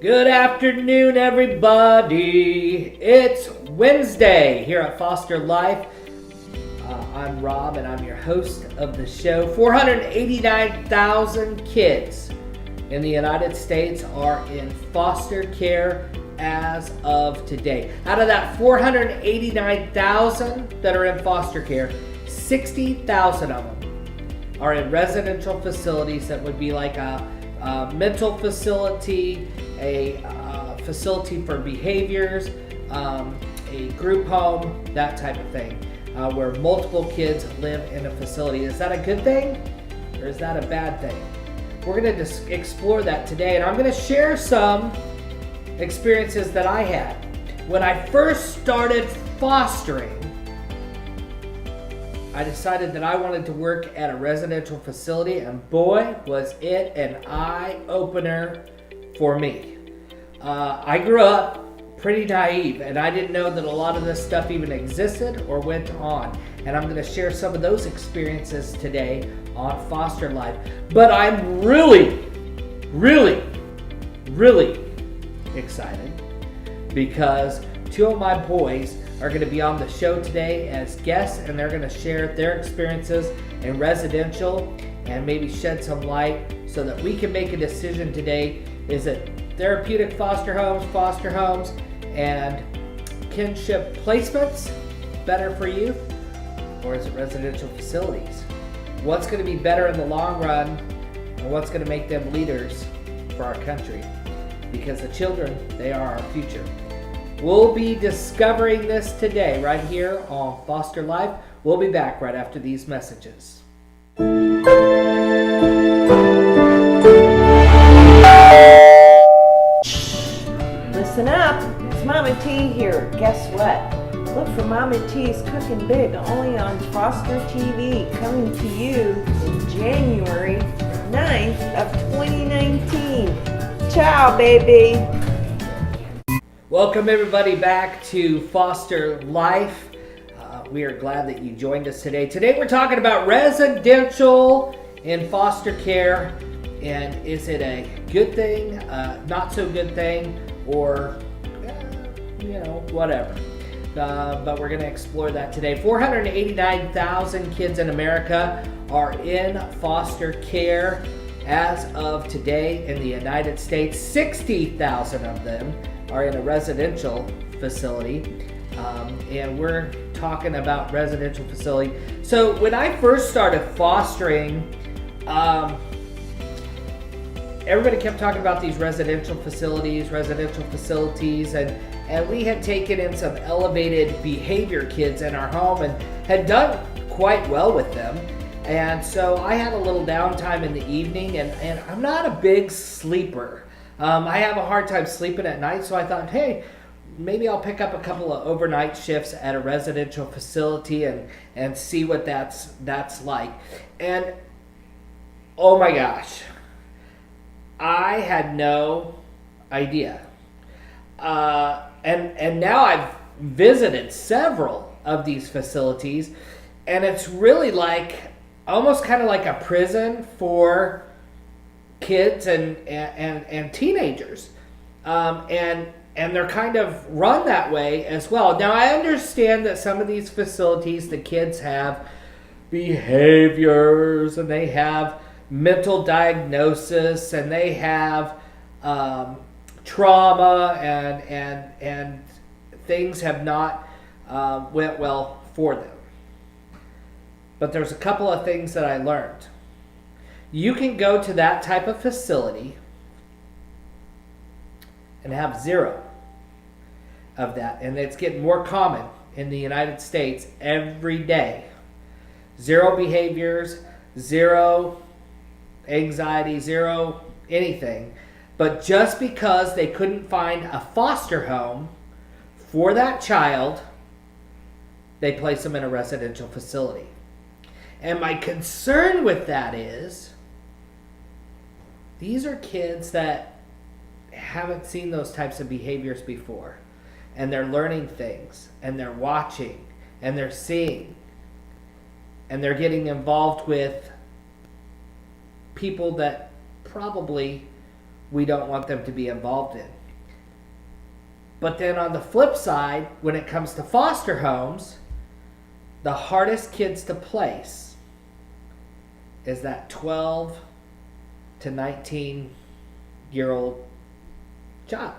Good afternoon, everybody. It's Wednesday here at Foster Life. I'm Rob, and I'm your host of the show. 489,000 kids in the United States are in foster care as of today. Out of that 489,000 that are in foster care, 60,000 of them are in residential facilities that would be like a mental facility, a facility for behaviors, a group home, that type of thing, where multiple kids live in a facility. Is that a good thing or is that a bad thing? We're going to explore that today, and I'm going to share some experiences that I had. When I first started fostering, I decided that I wanted to work at a residential facility, and boy, was it an eye-opener for me. I grew up pretty naive, and I didn't know that a lot of this stuff even existed or went on. And I'm going to share some of those experiences today on Foster Life. But I'm really excited because two of my boys are going to be on the show today as guests, and they're going to share their experiences in residential and maybe shed some light so that we can make a decision today. Is it therapeutic foster homes, and kinship placements better for you? Or is it residential facilities? What's going to be better in the long run, and what's going to make them leaders for our country? Because the children, they are our future. We'll be discovering this today right here on Foster Life. We'll be back right after these messages. Listen up, it's Mama T here. Guess what? Look for Mama T's Cooking Big only on Foster TV, coming to you in January 9th of 2019. Ciao, baby. Welcome everybody back to Foster Life. We are glad that you joined us today. Today we're talking about residential and foster care, and is it a good thing, not so good thing, or whatever. But we're going to explore that today. 489,000 kids in America are in foster care as of today in the United States. 60,000 of them are in a residential facility, and we're talking about residential facility. So when I first started fostering, everybody kept talking about these residential facilities, and we had taken in some elevated behavior kids in our home and had done quite well with them. And so I had a little downtime in the evening, and I'm not a big sleeper. I have a hard time sleeping at night, so I thought, hey, maybe I'll pick up a couple of overnight shifts at a residential facility and see what that's like. And oh my gosh, I had no idea. And now I've visited several of these facilities, and it's really like almost kind of like a prison for kids and teenagers, and they're kind of run that way as well. Now I understand that some of these facilities, the kids have behaviors, and they have mental diagnosis, and they have trauma, and things have not went well for them. But there's a couple of things that I learned. You can go to that type of facility and have zero of that, and it's getting more common in the United States every day. Zero behaviors, zero anxiety, zero anything. But just because they couldn't find a foster home for that child, they place them in a residential facility. And my concern with that is, these are kids that haven't seen those types of behaviors before. And they're learning things, and they're watching, and they're seeing, and they're getting involved with people that probably we don't want them to be involved in. But then on the flip side, when it comes to foster homes, the hardest kids to place is that 12 to 19-year-old child.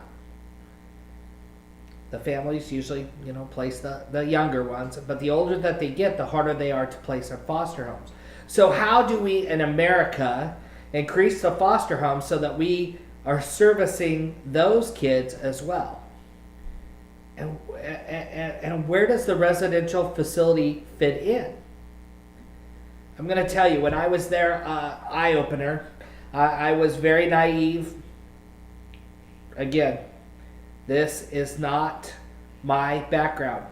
The families usually, place the younger ones, but the older that they get, the harder they are to place in foster homes. So how do we in America increase the foster homes so that we are servicing those kids as well? And where does the residential facility fit in? I'm going to tell you, when I was there, eye-opener. I was very naive. Again, this is not my background.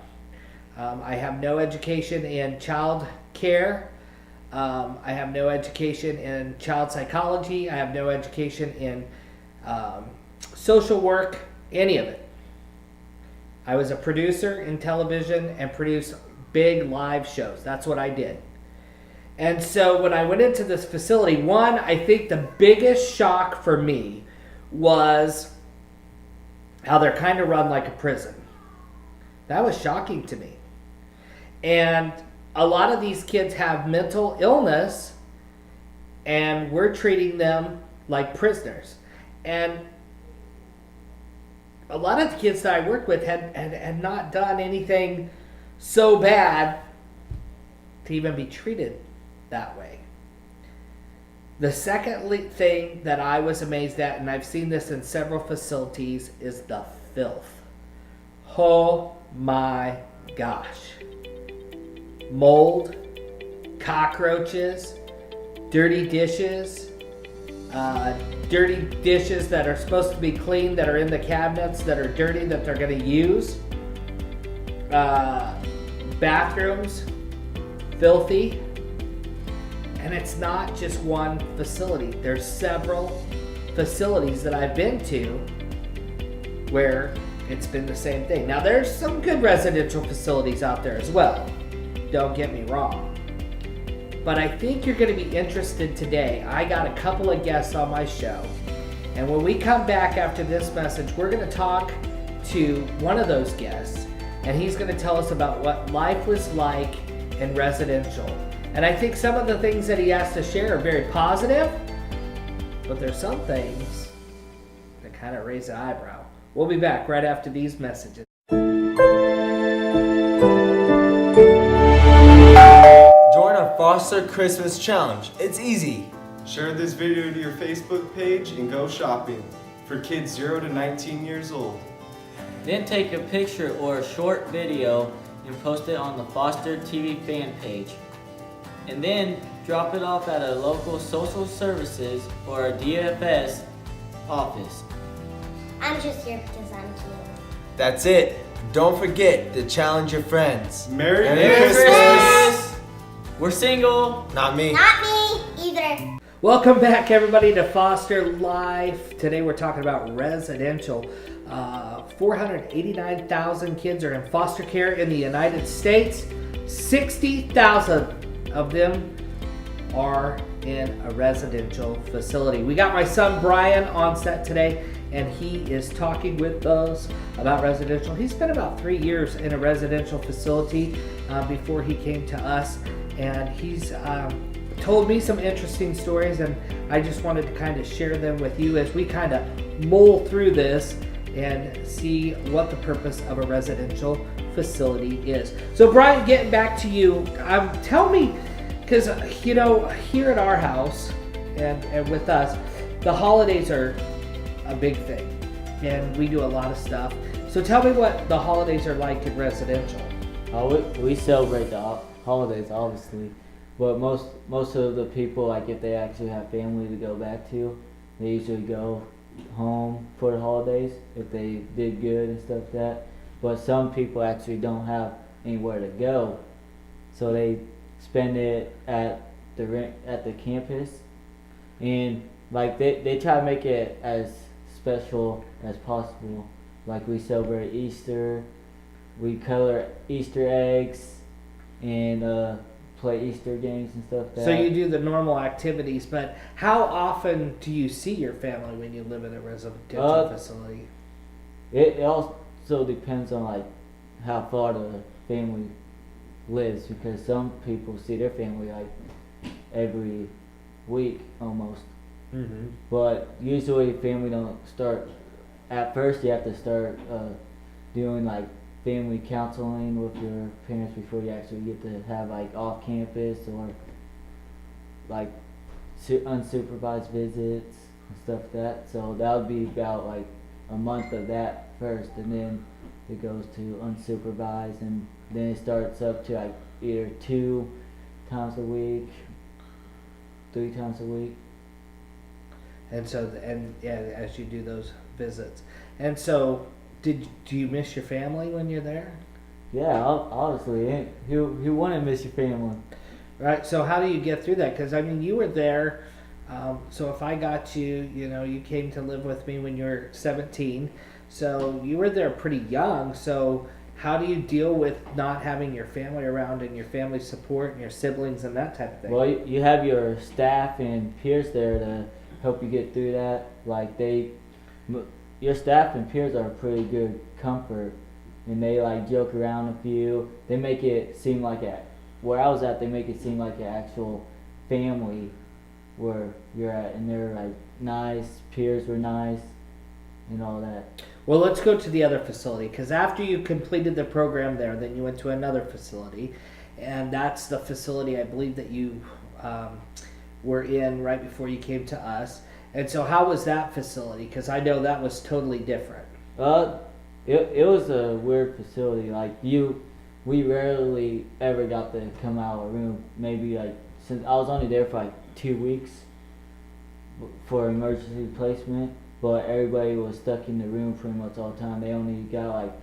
I have no education in child care. I have no education in child psychology. I have no education in social work, any of it. I was a producer in television and produced big live shows. That's what I did. And so when I went into this facility, one, I think the biggest shock for me was how they're kind of run like a prison. That was shocking to me. And a lot of these kids have mental illness, and we're treating them like prisoners. And a lot of the kids that I worked with had not done anything so bad to even be treated that way. The second thing that I was amazed at, and I've seen this in several facilities, is the filth. Oh my gosh. Mold, cockroaches, dirty dishes that are supposed to be clean, that are in the cabinets, that are dirty, that they're going to use. Bathrooms, filthy. And it's not just one facility. There's several facilities that I've been to where it's been the same thing. Now, there's some good residential facilities out there as well. Don't get me wrong. But I think you're going to be interested today. I got a couple of guests on my show. And when we come back after this message, we're going to talk to one of those guests. And he's going to tell us about what life was like in residential. And I think some of the things that he has to share are very positive. But there's some things that kind of raise an eyebrow. We'll be back right after these messages. Join our Foster Christmas Challenge. It's easy. Share this video to your Facebook page and go shopping for kids 0 to 19 years old. Then take a picture or a short video and post it on the Foster TV fan page. And then drop it off at a local social services or a DFS office. I'm just here because I'm cute. That's it. Don't forget to challenge your friends. Merry Christmas! We're single. Not me. Not me either. Welcome back, everybody, to Foster Life. Today we're talking about residential. 489,000 kids are in foster care in the United States. 60,000 of them are in a residential facility. We got my son Brian on set today, and he is talking with us about residential. He spent about 3 years in a residential facility before he came to us, and he's told me some interesting stories, and I just wanted to kind of share them with you as we kind of mull through this and see what the purpose of a residential facility is. So Brian, getting back to you, tell me, because here at our house and with us, the holidays are a big thing, and we do a lot of stuff. So tell me what the holidays are like in residential. We celebrate the holidays, obviously, but most of the people, like if they actually have family to go back to, they usually go home for the holidays if they did good and stuff like that. But some people actually don't have anywhere to go, so they spend it at the campus, and like they try to make it as special as possible. Like we celebrate Easter, we color Easter eggs, and play Easter games and stuff. So you do the normal activities, but how often do you see your family when you live in a residential facility? It also depends on like how far the family lives, because some people see their family like every week almost. Mm-hmm. But usually family don't start at first. You have to start doing like family counseling with your parents before you actually get to have like off campus or like unsupervised visits and stuff like that. So that would be about like a month of that first, and then it goes to unsupervised, and then it starts up to like either 2 times a week, 3 times a week. And so, as you do those visits, and so, do you miss your family when you're there? Yeah, honestly, who wouldn't miss your family? Right. So how do you get through that? Because I mean, you were there. So if I got you, you came to live with me when you were 17. So you were there pretty young. So how do you deal with not having your family around and your family support and your siblings and that type of thing? Well, you have your staff and peers there to help you get through that. Like your staff and peers are a pretty good comfort, and they like joke around with you. They make it seem like where I was at, they make it seem like an actual family where you're at, and they're like nice, peers were nice, and all that. Well, let's go to the other facility, because after you completed the program there, then you went to another facility, and that's the facility I believe that you were in right before you came to us. And so how was that facility? Because I know that was totally different. It was a weird facility. Like we rarely ever got to come out of our room. Maybe like, since I was only there for like 2 weeks for emergency placement, but everybody was stuck in the room pretty much all the time. They only got like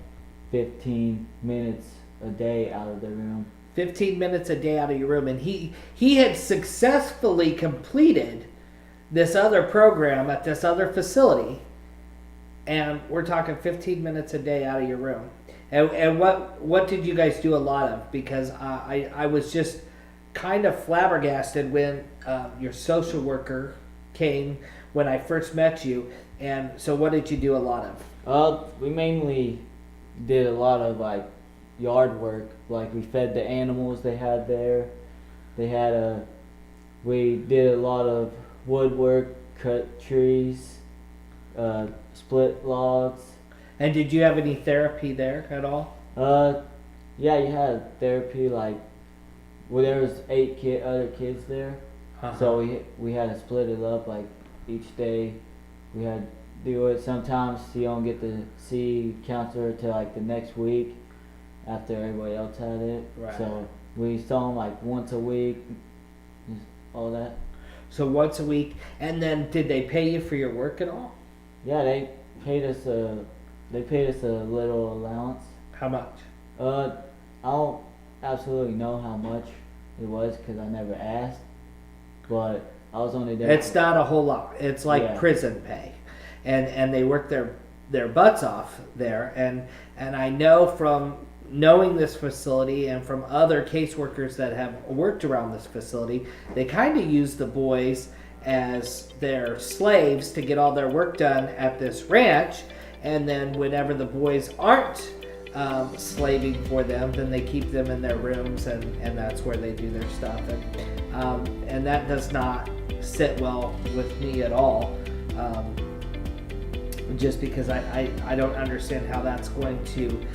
15 minutes a day out of the room. 15 minutes a day out of your room. And he had successfully completed this other program at this other facility, and we're talking 15 minutes a day out of your room. And what did you guys do a lot of? Because I was just kind of flabbergasted when your social worker came when I first met you. And so what did you do a lot of? We mainly did a lot of like yard work. Like we fed the animals they had there. We did a lot of woodwork, cut trees, split logs. And did you have any therapy there at all? Yeah, you had therapy. Like, well, there was 8 other kids there, so we had to split it up. Like each day, we had to do it. Sometimes you don't get to see counselor till like the next week after everybody else had it. Right. So we saw them like once a week, all that. So once a week. And then did they pay you for your work at all? Yeah, they paid us a little allowance. How much? I don't absolutely know how much it was because I never asked, but I was only there. It's not a whole lot. It's like prison pay, and they work their butts off there. And I know from knowing this facility and from other caseworkers that have worked around this facility, they kind of use the boys as their slaves to get all their work done at this ranch, and then whenever the boys aren't slaving for them, then they keep them in their rooms, and that's where they do their stuff, and that does not sit well with me at all, just because I don't understand how that's going to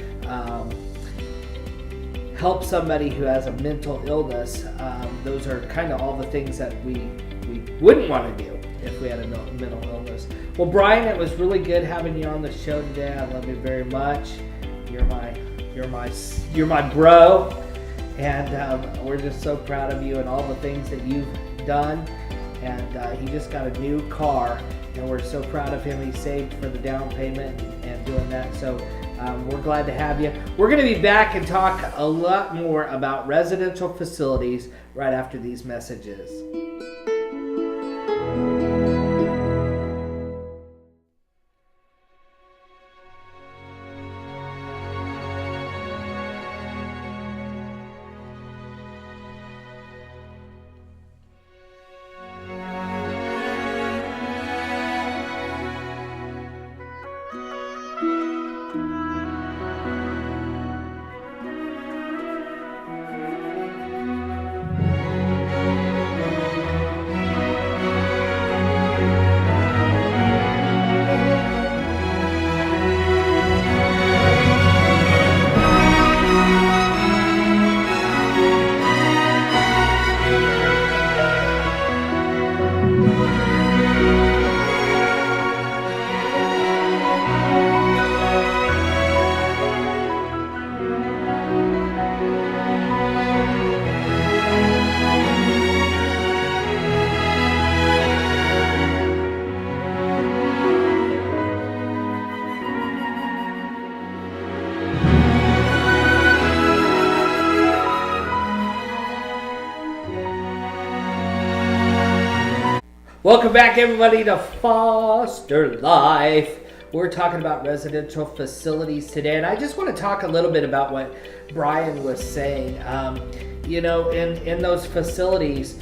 help somebody who has a mental illness. Those are kind of all the things that we wouldn't want to do if we had a mental illness. Well, Brian, it was really good having you on the show today. I love you very much. You're my bro, and we're just so proud of you and all the things that you've done. And he just got a new car, and we're so proud of him. He saved for the down payment and doing that. So we're glad to have you. We're going to be back and talk a lot more about residential facilities right after these messages. Welcome back, everybody, to Foster Life. We're talking about residential facilities today, and I just want to talk a little bit about what Brian was saying. In those facilities,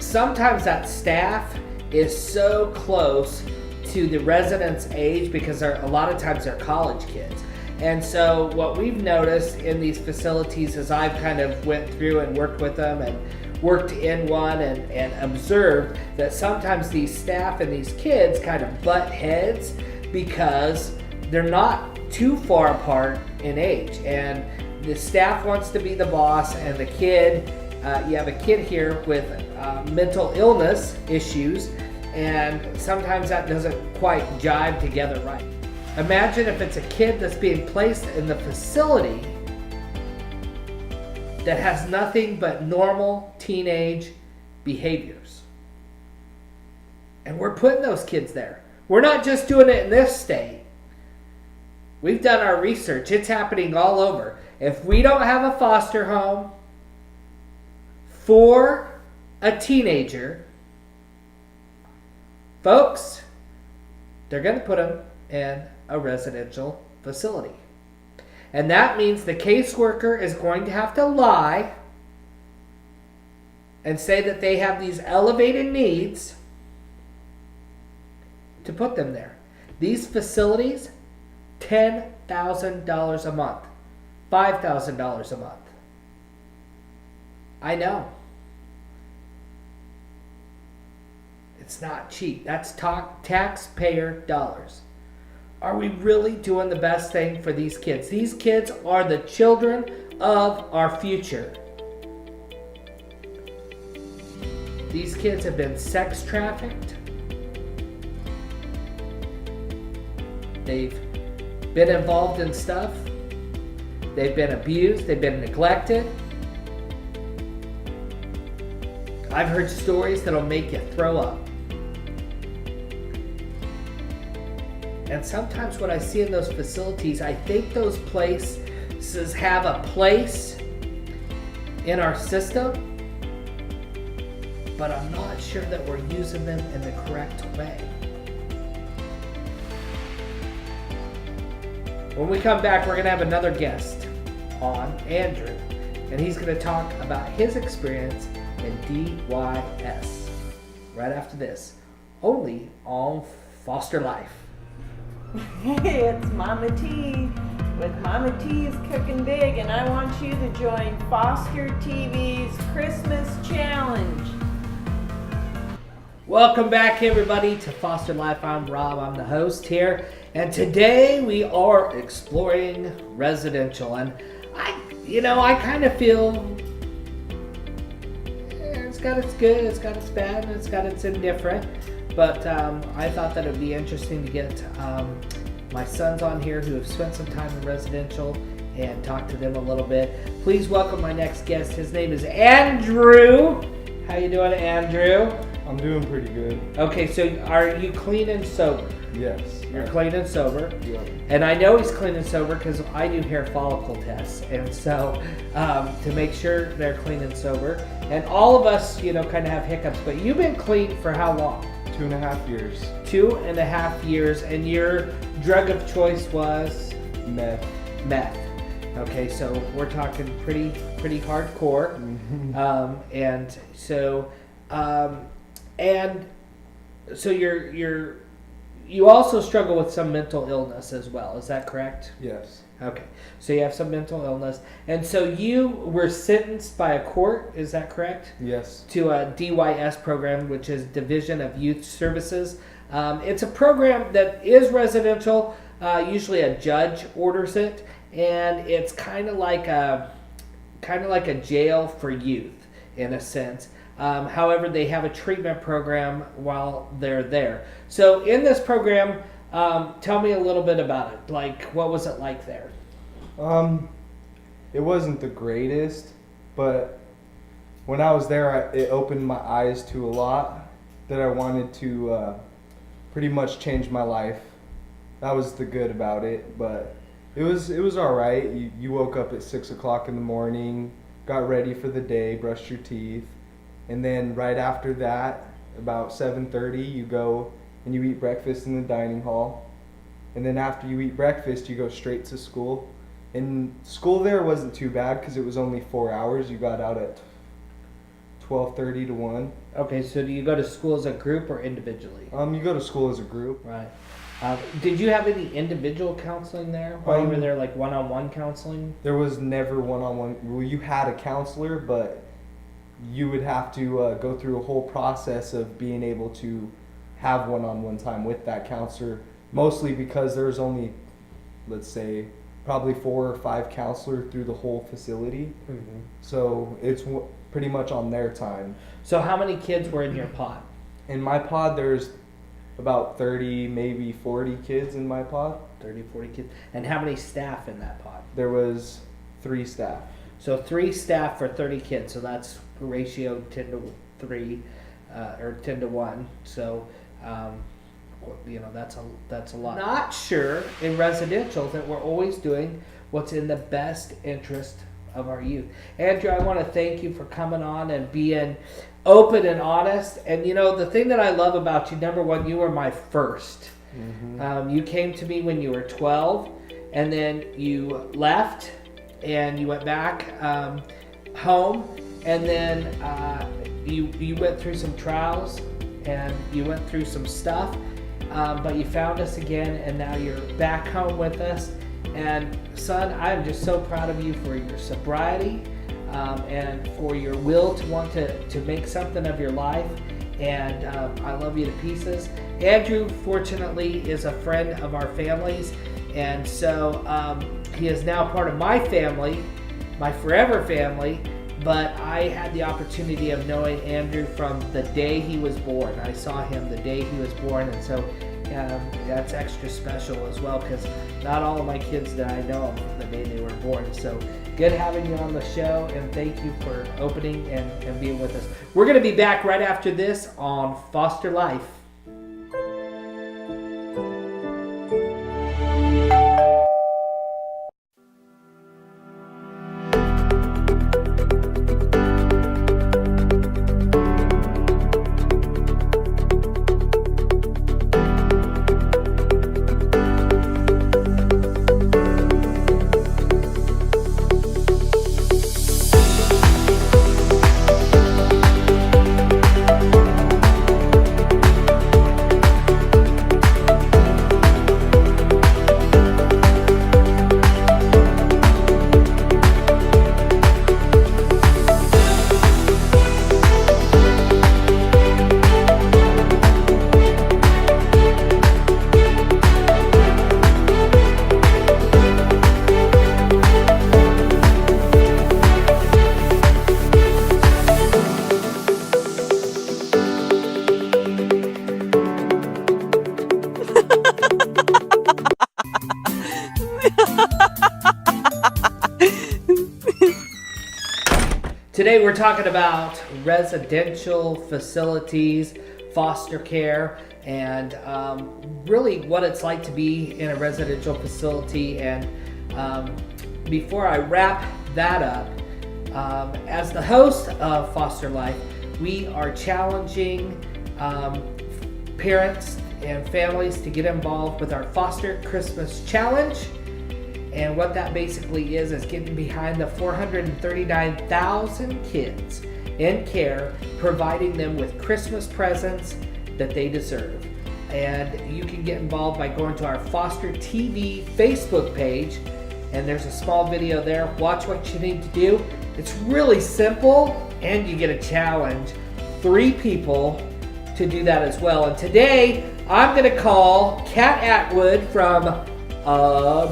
sometimes that staff is so close to the residents' age because a lot of times they're college kids. And so what we've noticed in these facilities as I've kind of went through and worked with them and worked in one and observed that sometimes these staff and these kids kind of butt heads because they're not too far apart in age. And the staff wants to be the boss, and the kid, you have a kid here with mental illness issues, and sometimes that doesn't quite jive together right. Imagine if it's a kid that's being placed in the facility that has nothing but normal teenage behaviors. And we're putting those kids there. We're not just doing it in this state. We've done our research. It's happening all over. If we don't have a foster home for a teenager, folks, they're going to put them in a residential facility. And that means the caseworker is going to have to lie and say that they have these elevated needs to put them there. These facilities, $10,000 a month, $5,000 a month. I know. It's not cheap. That's taxpayer dollars. Are we really doing the best thing for these kids? These kids are the children of our future. These kids have been sex trafficked. They've been involved in stuff. They've been abused. They've been neglected. I've heard stories that'll make you throw up. And sometimes what I see in those facilities, I think those places have a place in our system, but I'm not sure that we're using them in the correct way. When we come back, we're going to have another guest on, Andrew, and he's going to talk about his experience in DYS right after this, only on Foster Life. Hey, it's Mama T with Mama T's Cooking Big, and I want you to join Foster TV's Christmas Challenge. Welcome back, everybody, to Foster Life. I'm Rob. I'm the host here, and today we are exploring residential. And I kind of feel it's got its good, it's got its bad, and it's got its indifferent. But I thought that it would be interesting to get my sons on here who have spent some time in residential and talk to them a little bit. Please welcome my next guest. His name is Andrew. How you doing, Andrew? I'm doing pretty good. Okay, so are you clean and sober? Yes. You're clean and sober. Yeah. And I know he's clean and sober because I do hair follicle tests. And so to make sure they're clean and sober. And all of us, kind of have hiccups. But you've been clean for how long? 2.5 years. 2.5 years. And your drug of choice was? Meth. Meth. Okay, so we're talking pretty hardcore. And so you also struggle with some mental illness as well. Is that correct? Yes. Okay, so you have some mental illness, and so you were sentenced by a court. Is that correct? Yes. To a DYS program, which is Division of Youth Services. It's a program that is residential. Usually, a judge orders it, and it's kind of like a jail for youth in a sense. However, they have a treatment program while they're there. So in this program, tell me a little bit about it. Like, what was it like there? It wasn't the greatest, but when I was there, it opened my eyes to a lot that I wanted to pretty much change my life. That was the good about it, but it was all right. You woke up at 6 o'clock in the morning, got ready for the day, brushed your teeth, and then right after that, about 7:30, you go and you eat breakfast in the dining hall. And then after you eat breakfast, you go straight to school. And school there wasn't too bad because it was only 4 hours. You got out at 12:30 to 1. Okay, so do you go to school as a group or individually? You go to school as a group. Right. Did you have any individual counseling there while you were there, like one-on-one counseling? There was never one-on-one. Well, you had a counselor, but you would have to go through a whole process of being able to have one-on-one time with that counselor, mostly because there's only, let's say, probably 4 or 5 counselors through the whole facility. Mm-hmm. So it's pretty much on their time. So how many kids were in your pod? In my pod, there's about 30, maybe 40 kids in my pod. 30, 40 kids. And how many staff in that pod? There was 3 staff. So 3 staff for 30 kids. So that's ratio 10 to 3 or 10 to 1. So, that's a lot. Not sure in residential that we're always doing what's in the best interest of our youth. Andrew, I want to thank you for coming on and being open and honest. And the thing that I love about you, number one, you were my first. Mm-hmm. You came to me when you were 12, and then you left and you went back home, and then you went through some trials and you went through some stuff, but you found us again, and now you're back home with us. And son, I'm just so proud of you for your sobriety and for your will to want to make something of your life. And I love you to pieces. Andrew, fortunately, is a friend of our family's, and so he is now part of my family, my forever family. But I had the opportunity of knowing Andrew from the day he was born. I saw him the day he was born, and so that's extra special as well, because not all of my kids that I know from the day they were born. So good having you on the show, and thank you for opening and being with us. We're going to be back right after this on Foster Life. Today we're talking about residential facilities, foster care, and really what it's like to be in a residential facility. And before I wrap that up, as the host of Foster Life, we are challenging parents and families to get involved with our Foster Christmas Challenge. And what that basically is getting behind the 439,000 kids in care, providing them with Christmas presents that they deserve. And you can get involved by going to our Foster TV Facebook page, and there's a small video there. Watch what you need to do. It's really simple, and you get a challenge. 3 people to do that as well. And today, I'm going to call Kat Atwood from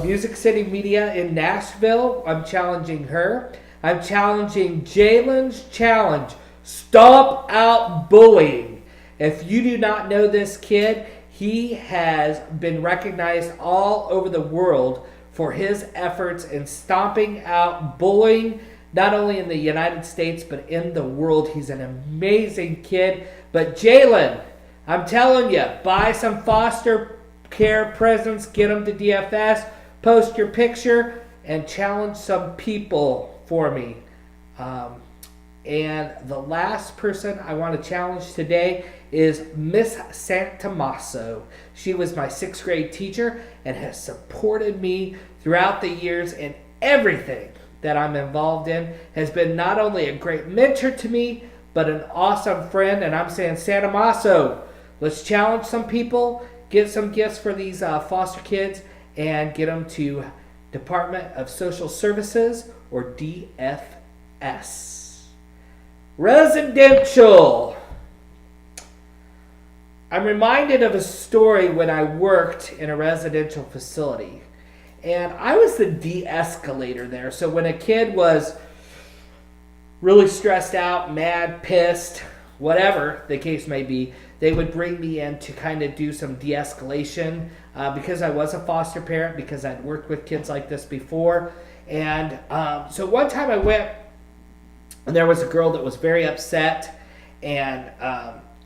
Music City Media in Nashville. I'm challenging her. I'm challenging Jalen's challenge. Stomp out bullying. If you do not know this kid, he has been recognized all over the world for his efforts in stomping out bullying, not only in the United States, but in the world. He's an amazing kid. But Jalen, I'm telling you, buy some foster care presents, get them to DFS, post your picture, and challenge some people for me. And the last person I want to challenge today is Miss Santamasso. She was my 6th grade teacher and has supported me throughout the years in everything that I'm involved in. Has been not only a great mentor to me, but an awesome friend. And I'm saying, Santamasso, let's challenge some people, get some gifts for these foster kids, and get them to Department of Social Services, or DFS. Residential. I'm reminded of a story when I worked in a residential facility. And I was the de-escalator there. So when a kid was really stressed out, mad, pissed, whatever the case may be, they would bring me in to kind of do some de-escalation because I was a foster parent, because I'd worked with kids like this before. And so one time I went, and there was a girl that was very upset, and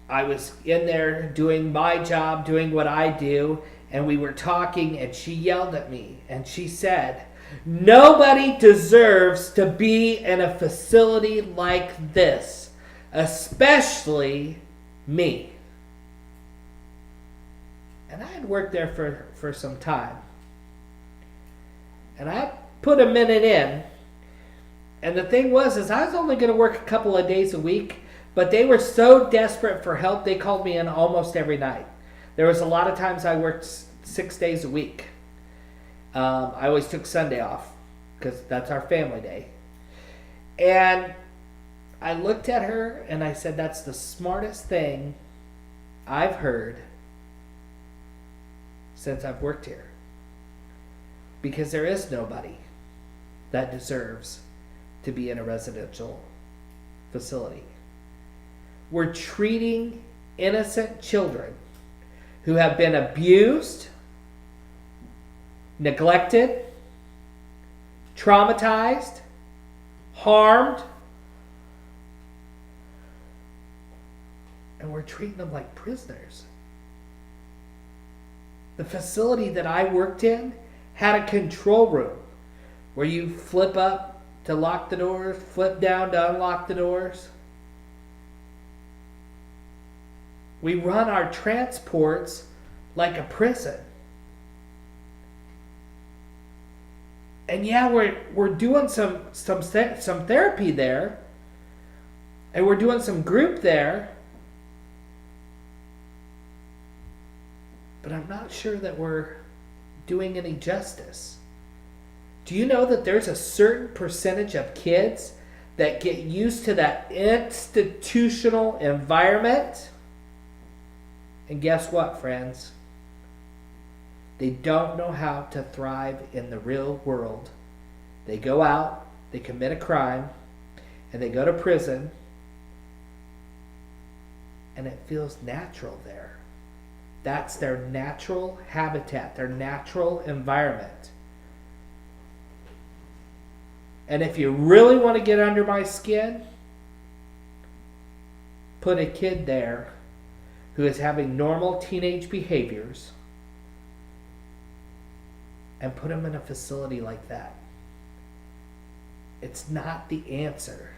I was in there doing my job, doing what I do, and we were talking, and she yelled at me, and she said, "Nobody deserves to be in a facility like this, especially me." And I had worked there for some time. And I put a minute in. And the thing was, is I was only going to work a couple of days a week, but they were so desperate for help, they called me in almost every night. There was a lot of times I worked 6 days a week. I always took Sunday off because that's our family day. And I looked at her and I said, "That's the smartest thing I've heard since I've worked here. Because there is nobody that deserves to be in a residential facility. We're treating innocent children who have been abused, neglected, traumatized, harmed, and we're treating them like prisoners. The facility that I worked in had a control room where you flip up to lock the doors, flip down to unlock the doors. We run our transports like a prison. And yeah, we're doing some therapy there, and we're doing some group there. But I'm not sure that we're doing any justice. Do you know that there's a certain percentage of kids that get used to that institutional environment? And guess what, friends? They don't know how to thrive in the real world. They go out, they commit a crime, and they go to prison, and it feels natural there. That's their natural habitat, their natural environment. And if you really want to get under my skin, put a kid there who is having normal teenage behaviors and put him in a facility like that. It's not the answer.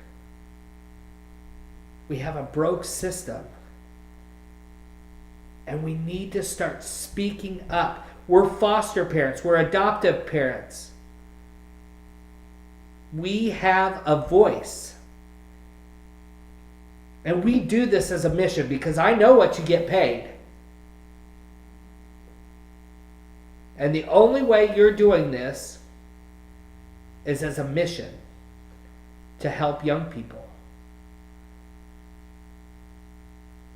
We have a broke system. And we need to start speaking up. We're foster parents. We're adoptive parents. We have a voice. And we do this as a mission because I know what you get paid. And the only way you're doing this is as a mission to help young people.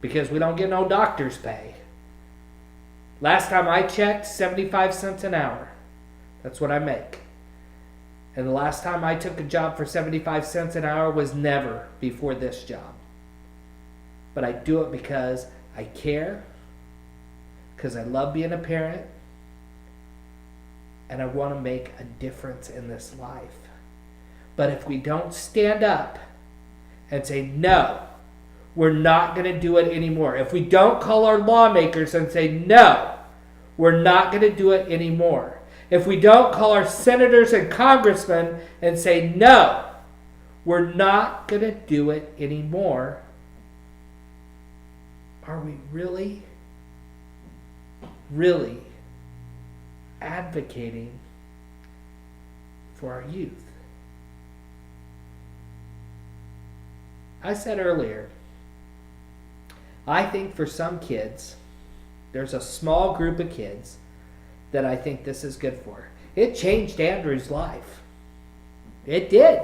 Because we don't get no doctor's pay. Last time I checked, 75 cents an hour. That's what I make. And the last time I took a job for 75 cents an hour was never before this job. But I do it because I care, because I love being a parent, and I want to make a difference in this life. But if we don't stand up and say, no, we're not going to do it anymore. If we don't call our lawmakers and say, no, we're not going to do it anymore. If we don't call our senators and congressmen and say, no, we're not going to do it anymore, are we really, really advocating for our youth? I said earlier, I think for some kids, there's a small group of kids that I think this is good for. It changed Andrew's life. It did.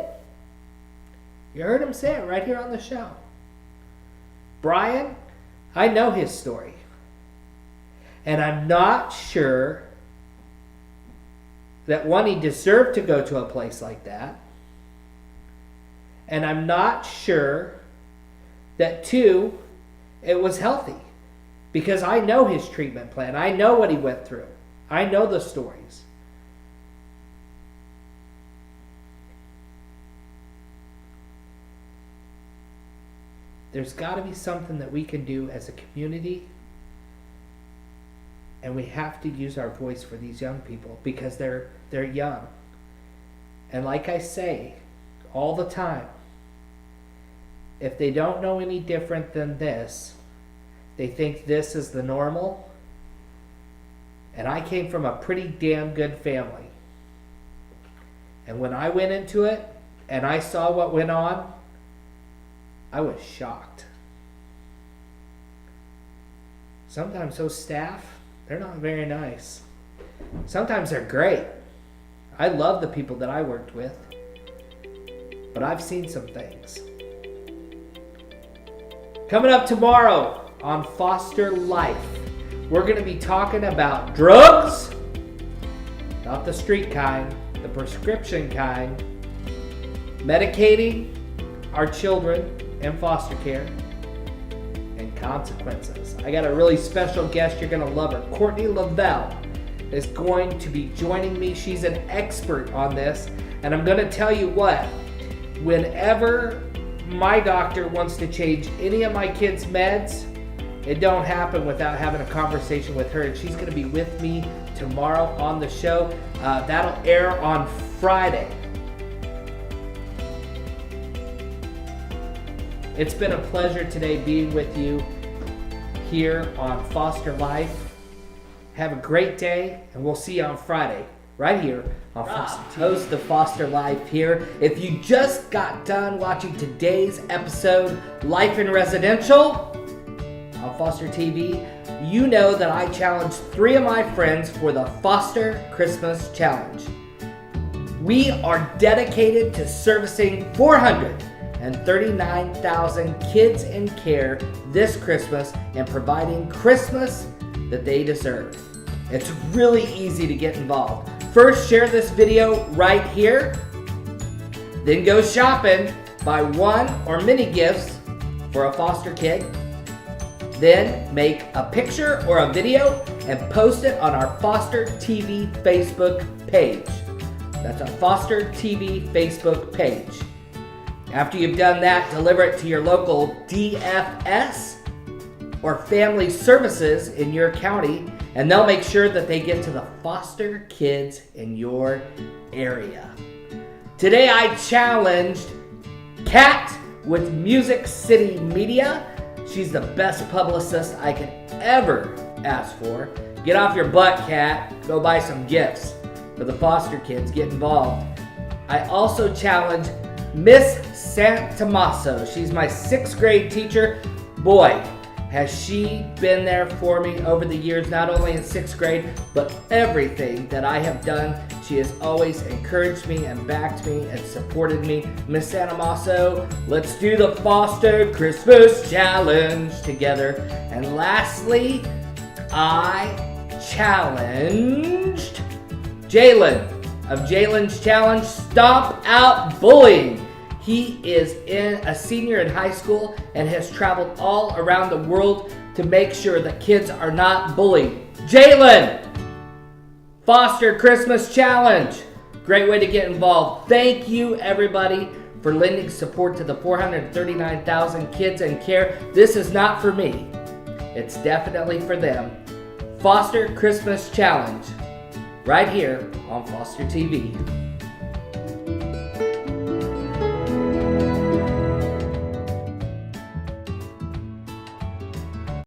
You heard him say it right here on the show. Brian, I know his story. And I'm not sure that one, he deserved to go to a place like that. And I'm not sure that two, it was healthy. Because I know his treatment plan. I know what he went through. I know the stories. There's got to be something that we can do as a community. And we have to use our voice for these young people because they're young. And like I say all the time, if they don't know any different than this, they think this is the normal. And I came from a pretty damn good family. And when I went into it and I saw what went on, I was shocked. Sometimes those staff, they're not very nice. Sometimes they're great. I love the people that I worked with. But I've seen some things. Coming up tomorrow on Foster Life, we're going to be talking about drugs, not the street kind, the prescription kind, medicating our children in foster care, and consequences. I got a really special guest. You're going to love her. Courtney Lavelle is going to be joining me. She's an expert on this. And I'm going to tell you what, whenever my doctor wants to change any of my kids' meds, it don't happen without having a conversation with her. And she's going to be with me tomorrow on the show. That'll air on Friday. It's been a pleasure today being with you here on Foster Life. Have a great day, and we'll see you on Friday, right here on Foster TV. Host of Foster Life here. If you just got done watching today's episode, Life in Residential, on Foster TV, you know that I challenged 3 of my friends for the Foster Christmas Challenge. We are dedicated to servicing 439,000 kids in care this Christmas and providing Christmas that they deserve. It's really easy to get involved. First, share this video right here. Then go shopping, buy one or many gifts for a foster kid. Then make a picture or a video and post it on our Foster TV Facebook page. That's our Foster TV Facebook page. After you've done that, deliver it to your local DFS or family services in your county, and they'll make sure that they get to the foster kids in your area. Today I challenged Kat with Music City Media. She's the best publicist I could ever ask for. Get off your butt, Kat. Go buy some gifts for the foster kids. Get involved. I also challenged Miss Santamasso. She's my 6th grade teacher. Boy, has she been there for me over the years, not only in 6th grade, but everything that I have done. She has always encouraged me and backed me and supported me. Miss Santamasso, let's do the Foster Christmas Challenge together. And lastly, I challenged Jalen of Jalen's Challenge, Stomp Out Bullying. He is a senior in high school and has traveled all around the world to make sure that kids are not bullied. Jalen, Foster Christmas Challenge. Great way to get involved. Thank you, everybody, for lending support to the 439,000 kids in care. This is not for me. It's definitely for them. Foster Christmas Challenge, right here on Foster TV.